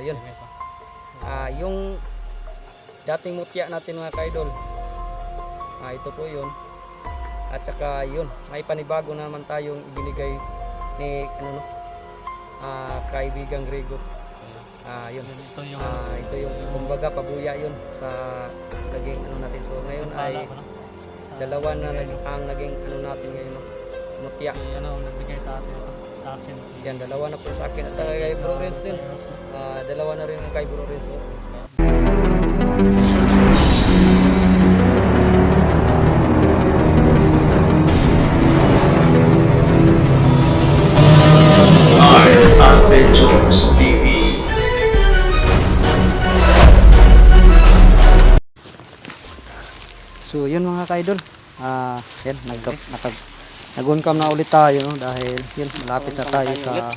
yun. Yung dating mutya natin mga kaidol. Ito po yun. At saka yun, may panibago na naman tayong ibinigay ni kaibigang Grego. Yun. Ito yung kumbaga pabuya yun sa naging natin. So ngayon ay dalawa na ang naging natin ngayon, mutya. Nagbigay sa atin sa akin. Yan, dalawa na po sa akin at saka kay Bro Renz din. Dalawa na rin kay Bro Renz. Adventures TV. So yun mga kaidol, yan, nag-uncam na ulit tayo, no? Dahil yun, malapit na tayo sa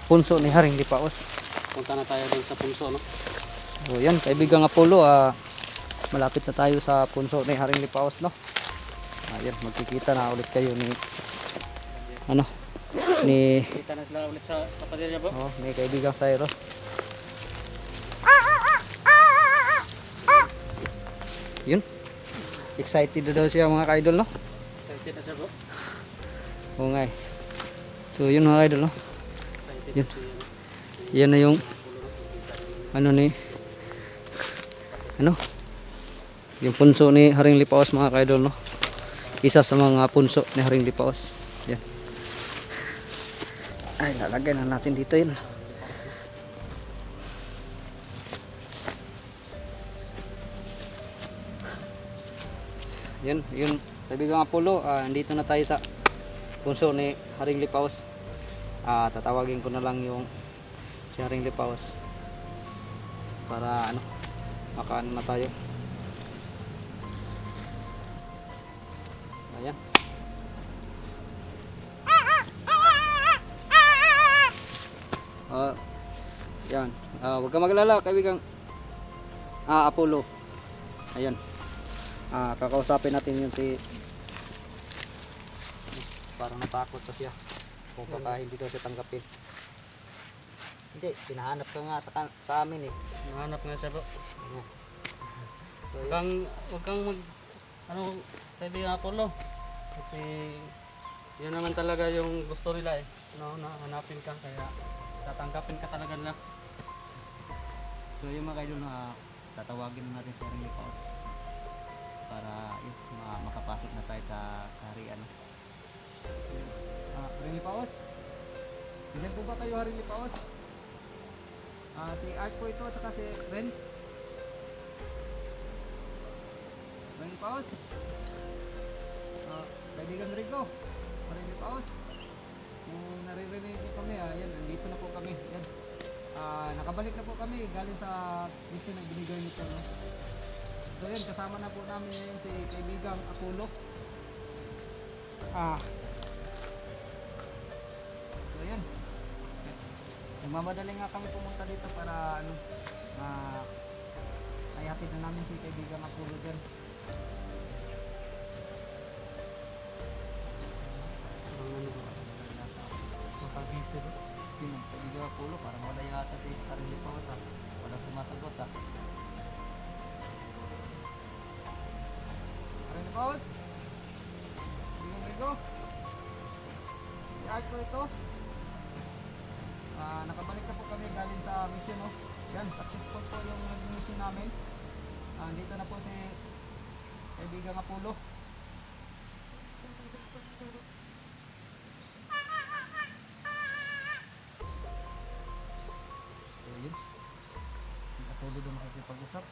punso ni Haring Lipaos. Punta na tayo doon sa punso, no? So yan, kaibigang Apollo, malapit na tayo sa punso ni Haring Lipaos, no? Yan, magkikita na ulit kayo ni Kita na sila ulit sa kapaderya, bro. ni kaibigang Cyrus. Yun, excited na daw siya mga kaidol, no? Excited na siya, bro. Oo nga eh. So yun mga kaidol, no? Excited Yun. na siya. Yan na yung yung punso ni Haring Lipaos mga kaidol, no? Isa sa mga punso ni Haring Lipaos. Yan. Ay, lalagay na natin dito yun. Yun, kaibigang Apollo, andito na tayo sa punso ni Haring Lipaos. Tatawagin ko na lang yung si Haring Lipaos para makaano na tayo. Ayan. Yan. Huwag kang maglala, kaibigang Apollo. Ayan. Kakausapin natin yung si parang natakot pa siya kung baka hindi daw siya tanggapin. Hindi, pinahanap ka nga sa amin eh. Nahanap nga siya, bro. So, Huwag kang kaibigan Apollo. Kasi yun naman talaga yung gusto nila eh. Na hanapin ka, kaya tatanggapin ka talaga nila. so yung mga kaidol na tatawagin natin si Haring Lipaos para makapasok na tayo sa kaharian. Haring Lipaos? Ilan po ba kayo, Haring Lipaos? Si Art po ito at saka si Renz. Haring Lipaos? Kaibigan Rico, Haring Lipaos. Kung naririnig niyo kami, yan, nandito na po kami. Yan. Nakabalik na po kami galing sa mission na binigay nito. No? So yan, kasama na po namin ngayon si kaibigang Apollo. So yan. Nagmamadali nga kami pumunta dito para ay hatid na namin si kaibigang Apollo dyan. Makabisi, bro. Sino? Kaibigang Apollo, parang wala yata si Haring Lipaos. Wala sumasagot. Haring Lipaos? Kaibigang Rico? Si Art po ito. Nakabalik na po kami galing sa mission, no? Yan, successful po yung mission namin. Dito na po si kaibigang Apollo. So yun, si Apollo doon makikipag-usap.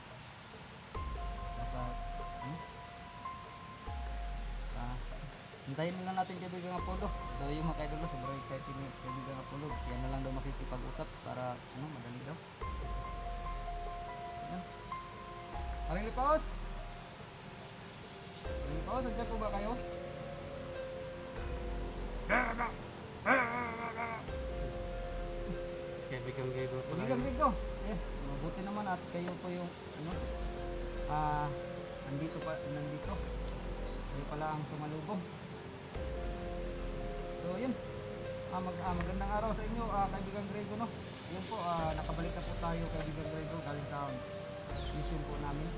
Hintayin na lang natin kaibigang Apollo. So yung mga kaidolo, sobrang excited ni kaibigang Apollo. Siya na lang daw makikipag-usap para madali daw. Haring Lipaos? Haring Lipaos, nandiyan po ba kayo? Kaibigan Grego. Kaibigang Rico, mabuti naman at kayo po yung nandito. Kayo pala ang sumalubong. So yun, Magandang araw sa inyo, kaibigan Grego, no? Ayun po, nakabalik na po tayo, kaibigan Grego, galing sa mission po namin.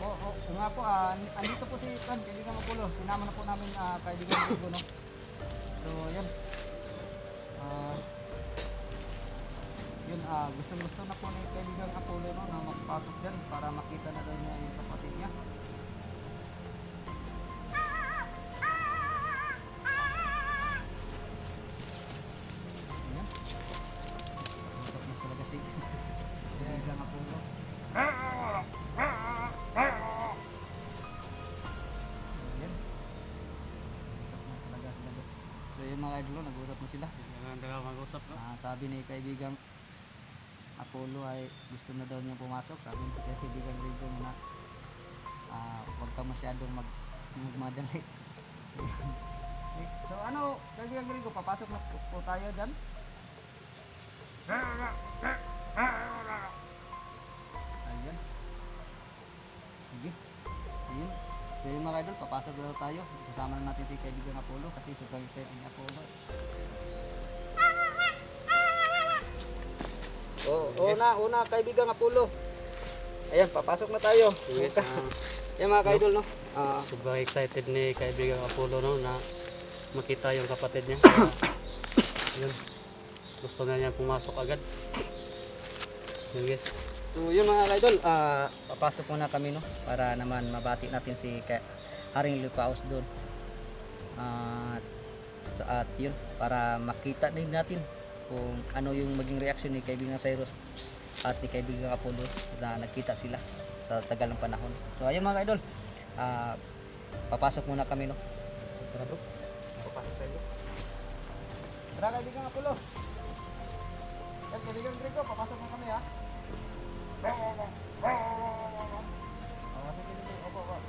Oo nga po, andito po si kaibigan Mapulo. Sinama na po namin, kaibigan Grego, no? So, yan. Yun, gustong-gusto na po ni kaibigan Apollo, no, na magpasok dyan para makita na daw niya yung kapatid niya. Ayan. Masok na talaga si kaibigan Apollo. Ayan. Masok na talaga sila. So yung mga idol, nag-usap na sila. Kailangan talaga mag-usap, no? Sabi ni kaibigan Apollo ay gusto na daw niya pumasok. Sabi ni kaibigan Rigo na huwag ka masyadong magmadali. So ano, kaibigan Rigo, papasok na po tayo dyan. Ayan. Sige. Ayun. So yung mga idol, papasok na tayo. Isasama na natin si kaibigan Apollo kasi sobrang excited ni Apollo. Yes. Una kaibigan Apollo. Ayan, papasok na tayo. Yes, Yan mga kaidol, no? sobrang excited ni kaibigan Apollo, no, na makita yung kapatid niya. Yun. Gusto na niya pumasok agad. Yun, guys. So yun mga kaidol, papasok muna kami, no? Para naman mabati natin si Haring Lupaos doon. At yun, para makita din natin kung ano yung maging reaksyon ni kaibigan Cyrus at ni kaibigan Apollo na nagkita sila sa tagal ng panahon. So ayun mga kaidol, papasok muna kami, no? Tara bro, papasok tayo. Tara kaibigan Apollo. Yan kaibigan Grego, papasok na kami ha. Sige, opo.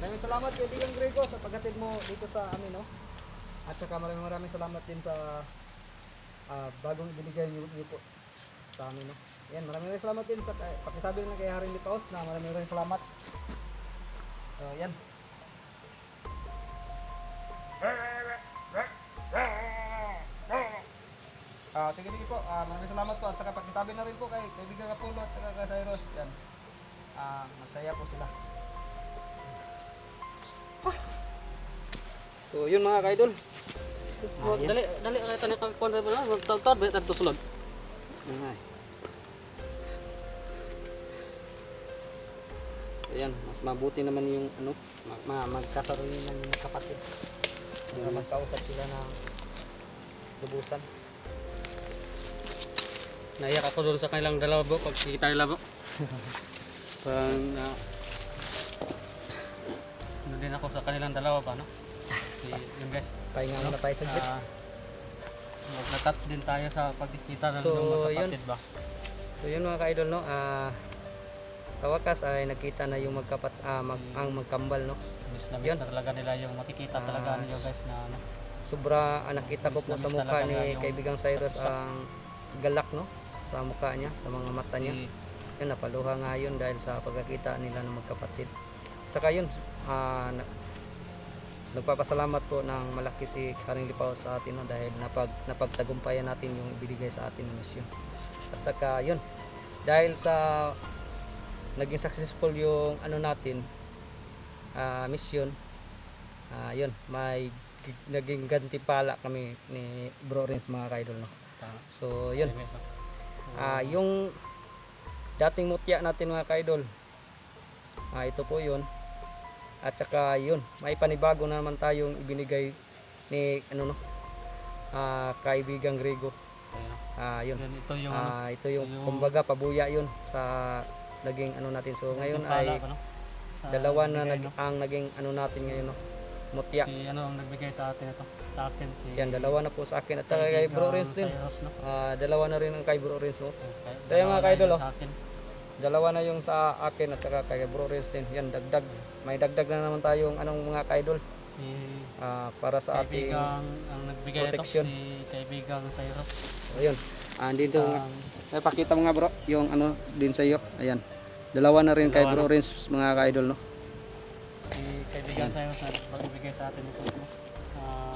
Maraming salamat kaibigan Grego sa paghatid mo dito sa amin, no? At saka maraming salamat din sa bagong ibinigay niyo po sa amin, no? Yan, maraming salamat din sa pakisabi ng kay Haring Lipaos na maraming salamat. So, yan. Sige po, maraming salamat po at saka pakisabi na rin po kay kaibigan Kapulo at saka kay Cyrus. Yan. Magsaya po sila. So yun mga ka-idol. Dali kay tani ka kon ra ba? Magtawtad ba tadto sulod. Ay. Ayan, mas mabuti naman yung ano, magkasaroon ng kapatid. Para magkausap sila ng lubusan. Naiyak ako doon sa kanilang dalawa bro pag kita nila bro. Ano din ako sa kanilang dalawa pa no? Yun guys. Pahinga muna tayo sa jet. Mag-touch din tayo sa pagkikita ng So, magkapatid ba? So yun mga ka-idol, no? Sa wakas ay nakita na yung ang magkambal, no? Miss na talaga nila yung makikita talaga niyo guys na ano. Sobra nakita ko po sa mukha ni yung kaibigang Cyrus ang galak, no? Sa mukha niya, sa mga mata niya. Yun, napaluha nga yun dahil sa pagkakita nila ng magkapatid. Tsaka yun, nagpapasalamat po ng malaki si Haring Lipaos sa atin, no? Dahil napagtagumpayan natin yung ibinigay sa atin ng misyon. At saka yun, dahil sa naging successful yung ano natin, mission, yun, may naging gantimpala kami ni Bro Renz mga ka-idol, no? So yun, yung dating mutya natin mga ka-idol, ito po yun. At saka yun, may panibago na naman tayong ibinigay ni ano, no, kaibigang Grego. Yun, ito yung kumbaga pabuya yun sa naging ano natin. So ngayon ay dalawa na ang naging ano natin ngayon, no, mutya. Si ano ang nagbigay sa atin ito? Sa akin si yan, dalawa na po sa akin at saka kay Bro Renz din. Dalawa na rin ang kay Bro Renz, no? Kaya mga ka-idol, dalawa na yung sa akin at saka kay Bro Renz din. Yan, dagdag. May dagdag na naman tayong anong mga ka-idol. Para sa ating ang nagbigay protection. Ito, si kaibigang Cyrus. Ayun. Dito, pakita mo nga bro, yung ano din sa iyo. Ayan. Dalawa na rin kay Bro Renz mga ka-idol, no? Si kaibigang Cyrus na nagbigay sa atin ito.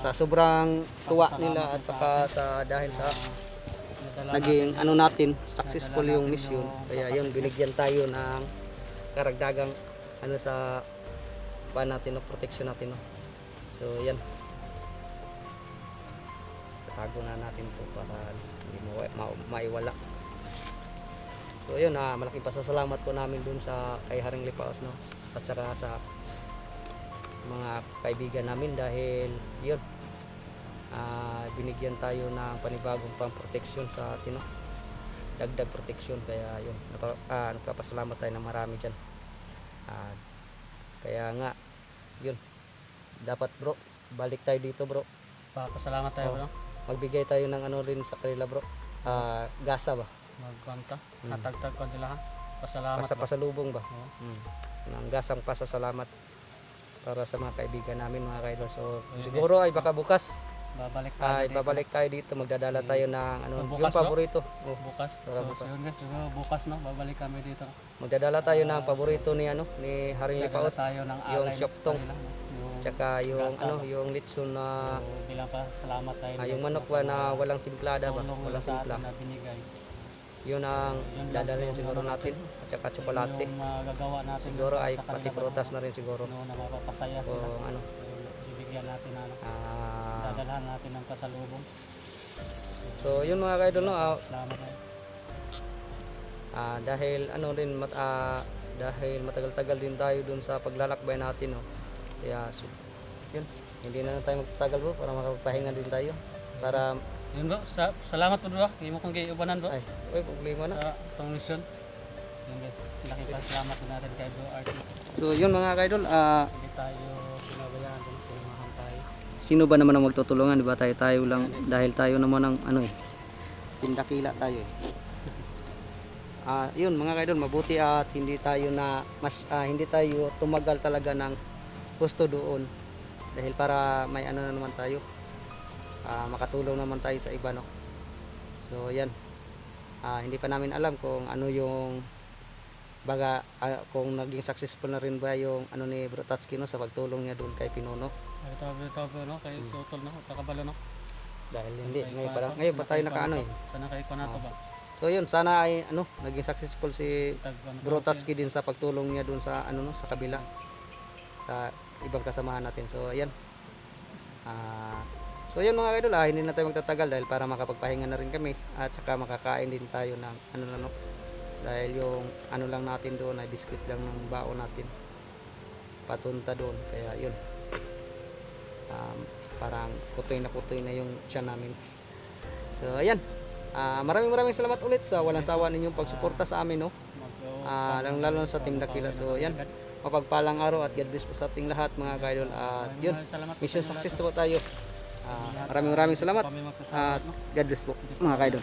Sa sobrang tuwa nila at saka sa dahil sa naging ano natin, successful yung mission. Kaya yun, binigyan tayo ng karagdagang ano sa natin, no, protection natin, no. So yan, tatago na natin to para hindi maiwala. So yun, malaking pasasalamat po namin dun sa kay Haring Lipaos, no, at saka sa mga kaibigan namin dahil yun, binigyan tayo ng panibagong pang-protection sa atin, no, dagdag protection. Kaya yun, nagpapasalamat tayo ng marami dyan. Kaya nga yun, dapat bro, balik tayo dito bro. Pasalamat tayo bro. Magbigay tayo ng ano rin sa kanila bro, gasa ba? Magkwanta, natagtag ko sila ha. Pasalamat pasalubong ba? Ng gasang pasasalamat para sa mga kaibigan namin mga ka-idol. So siguro ay baka bukas babalik tayo dito, magdadala tayo ng ano, yung paborito. Bukas. So yun guys, bukas no, babalik kami dito. Magdadala tayo ng paborito ni ano, ni Haring Lipaos, yung syoktong. Tsaka yung ano, yung litson na bilang pasalamat tayo. Yung manok ba na walang timplada ba? Walang timpla. Yun ang dadalhin siguro natin. At saka tsokolate. Siguro ay pati prutas na rin siguro. Na mapapasaya sila. Ano, bibigyan natin ano. Dadalhan natin ng pasalubong. So yun mga ka-idol, no. Salamat tayo. Dahil ano rin dahil matagal-tagal din tayo dun sa paglalakbay natin, no. Kaya yun, hindi na tayo magtagal bro para makapagpahinga din tayo. Para yun bro, salamat po bro. Hindi mo kong iubanan bro. Ay, problema na. Sa itong mission. Yun guys, laking pasalamat po natin kay Bro Art. So yun mga ka-idol, hindi tayo pinabayaan kung sinumahan tayo. Sino ba naman ang magtutulungan, di ba? Tayo lang, dahil tayo naman ang ano tindakila tayo yun mga ka-idol, mabuti at hindi tayo tumagal talaga ng husto doon. Dahil para may ano na naman tayo, makatulong naman tayo sa iba, no. So yan, hindi pa namin alam kung ano yung baga, kung naging successful na rin ba yung ano ni Bro Tatsuki, no, sa pagtulong niya doon kay Pinuno. Ito no, kay Sutol no, kakabalo no. Dahil hindi, ngayon pa tayo nakaano eh. Sana kay Konato ba? So yun, sana ay ano, naging successful si Tag ano, Bro Tatsuki din sa pagtulong niya doon sa ano, no, sa kabila, sa ibang kasamahan natin. So ayan. So yun mga idol, hindi na tayo magtatagal dahil para makapagpahinga na rin kami at saka makakain din tayo ng ano na, no. Dahil yung ano lang natin doon ay biskuit lang ng baon natin patunta doon. Kaya yun, parang kutoy na yung tiyan namin. So ayan, maraming salamat ulit sa walang sawa ninyong pagsuporta sa amin, no. Lalo na sa Team Dakila. So yan, mapagpalang araw at God bless po sa ating lahat mga kaidol. At yun, mission success po tayo. Maraming salamat at God bless po mga kaidol.